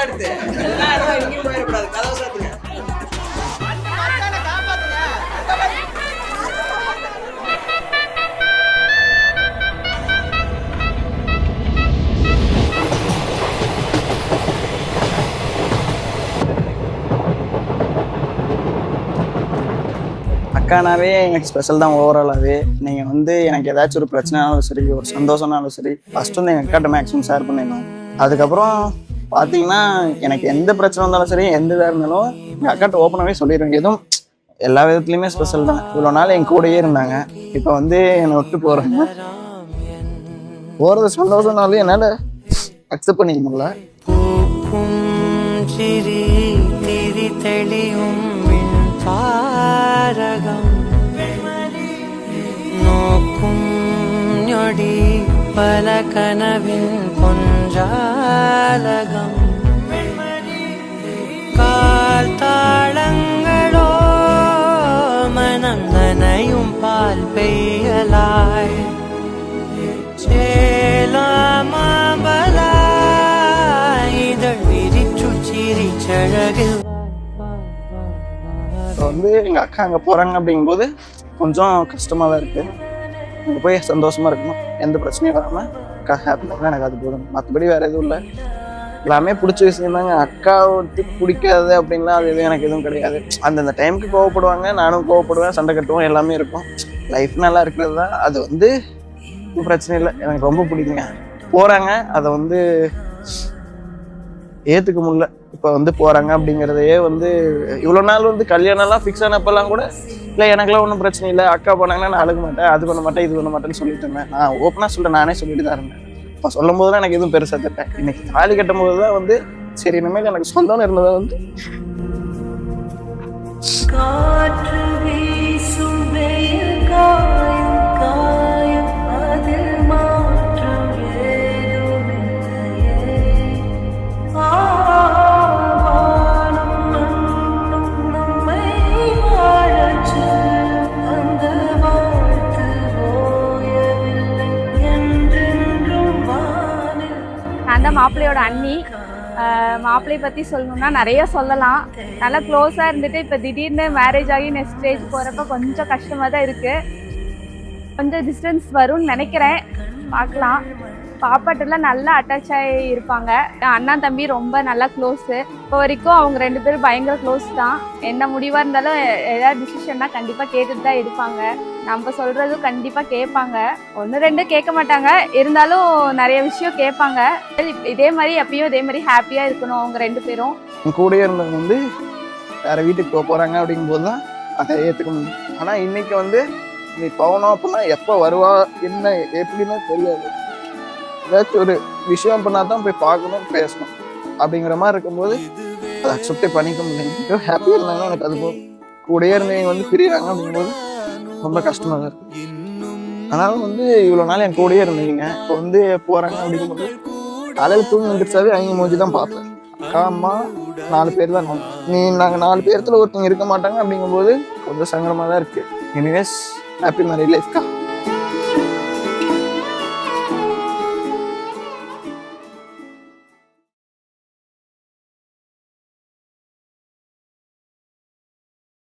எடுத்து எங்கேயும் போயிடக்கூடாது. கதவை சாத்துங்க. அக்கானாவே எனக்கு ஸ்பெஷல் தான் ஓவராலாகவே. நீங்கள் வந்து எனக்கு ஏதாச்சும் ஒரு பிரச்சனைனாலும் சரி, ஒரு சந்தோஷம்னாலும் சரி, ஃபஸ்ட்டு வந்து எங்கள் அக்காட்ட மேக்ஸிமம் ஷேர் பண்ணிடலாம். அதுக்கப்புறம் பார்த்தீங்கன்னா எனக்கு எந்த பிரச்சனை வந்தாலும் சரி, எந்த இதாக இருந்தாலும் எங்கள் அக்காட்ட ஓப்பனாகவே சொல்லிடுவேன். எதுவும் எல்லா விதத்துலையுமே ஸ்பெஷல் தான். இவ்வளோ நாள் என் கூடயே இருந்தாங்க. இப்போ வந்து என்னை விட்டு போகிறாங்க. போகிறது சந்தோஷம்னாலும் என்னால் அக்செப்ட் பண்ணிக்க முடியல. நோக்கும் நொடி பல கனவின் பொன்றாலகம் கால் தாளங்களோ மனம் நனையும் பால் பெய்யலாய் சேலாமபலாய் இதழ் விரிச்சு சிரிச்சழகில் வந்து எங்கள் அக்கா அங்கே போகிறாங்க அப்படிங்கும்போது கொஞ்சம் கஷ்டமாக தான் இருக்குது. அங்கே போய் சந்தோஷமாக இருக்கணும், எந்த பிரச்சனையும் வராமல் அக்கா ஹாப்பியாக எனக்கு அது போதும். மற்றபடி வேறு எதுவும் இல்லை. எல்லாமே பிடிச்ச விஷயம் தாங்க. அக்கா ஒட்டி பிடிக்காது அப்படின்லாம் அது எதுவும் எனக்கு எதுவும் கிடையாது. அந்தந்த டைமுக்கு கோவப்படுவாங்க, நானும் கோவப்படுவேன், சண்டை கட்டுவோம், எல்லாமே இருக்கும். லைஃப் நல்லா இருக்கிறது தான். அது வந்து பிரச்சனை இல்லை, எனக்கு ரொம்ப பிடிக்குங்க. போகிறாங்க, அதை வந்து ஏற்றுக்க முடியல. இப்போ வந்து போகிறாங்க அப்படிங்கிறதையே வந்து இவ்வளோ நாள் வந்து கல்யாணம்லாம் ஃபிக்ஸ் ஆனப்பெல்லாம் கூட இல்லை எனக்குலாம் ஒன்றும் பிரச்சனை இல்லை, அக்கா போனாங்கன்னா நான் அழுக மாட்டேன், அது பண்ண மாட்டேன், இது பண்ண மாட்டேன்னு சொல்லிட்டு இருந்தேன். நான் ஓப்பனாக சொல்கிறேன், நானே சொல்லிட்டு தான் இருந்தேன். இப்போ சொல்லும் போது தான் எனக்கு எதுவும் பெருசாக தட்டேன். இன்னைக்கு தாலி கட்டும் போது தான் வந்து சரி இனிமேல் எனக்கு சொந்தம்னு இருந்ததை வந்து அந்த மாப்பிள்ளையோட அண்ணி. மாப்பிள்ளையை பற்றி சொல்லணும்னா நிறைய சொல்லலாம். நல்லா க்ளோஸாக இருந்துட்டு இப்போ திடீர்னு மேரேஜ் ஆகி நெக்ஸ்ட் ஸ்டேஜ் போகிறப்ப கொஞ்சம் கஷ்டமாக தான் இருக்குது. கொஞ்சம் டிஸ்டன்ஸ் வரும்னு நினைக்கிறேன், பார்க்கலாம். பாப்பாட்டெல்லாம் நல்லா அட்டாச் ஆகி இருப்பாங்க. அண்ணா தம்பி ரொம்ப நல்லா க்ளோஸு. இப்போ வரைக்கும் அவங்க 2 பேரும் பயங்கர க்ளோஸ் தான். என்ன முடிவாக இருந்தாலும் ஏதாவது டிசிஷன்னா கண்டிப்பாக கேட்டுட்டு தான் இருப்பாங்க. நம்ம சொல்கிறதும் கண்டிப்பாக கேட்பாங்க. 1-2 கேட்க மாட்டாங்க, இருந்தாலும் நிறைய விஷயம் கேட்பாங்க. இதே மாதிரி எப்பயும் இதே மாதிரி ஹாப்பியாக இருக்கணும் அவங்க 2 பேரும். கூடயே இருந்தவங்க வந்து வேறு வீட்டுக்கு போக போகிறாங்க அப்படிங்கும்போது தான் அதை ஏற்றுக்க முடியும். ஆனால் இன்றைக்கி வந்து நீ போகணும் அப்படின்னா எப்போ வருவா என்ன எப்படின்னு தெரியாது. ஏதாச்சும் ஒரு விஷயம் பண்ணால் தான் போய் பார்க்கணும், பேசணும் அப்படிங்கிற மாதிரி இருக்கும்போது அதை அக்செப்டே பண்ணிக்க முடியல. ஹாப்பியாக இருந்தாங்க எனக்கு அது போதும். கூடயே இருந்தவங்க வந்து பிரிகிறாங்க அப்படிங்கும்போது ரொம்ப கஷ்டமாக தான் இருக்கு. ஆனாலும் வந்து இவ்வளோ நாள் என் கூடயே இருந்தீங்க, இப்போ வந்து போகிறாங்க அப்படிங்கும்போது காலையில் தூங்கி வந்துருச்சாவே அவங்க மூஞ்சி தான் பார்ப்பேன். அக்கா அம்மா 4 பேர் தான். நாங்கள் 4 பேர்த்துல ஒருத்தவங்க இருக்க மாட்டாங்க அப்படிங்கும்போது கொஞ்சம் சங்கடமாக தான் இருக்குது. Anyways happy married லைஃப்க்கா.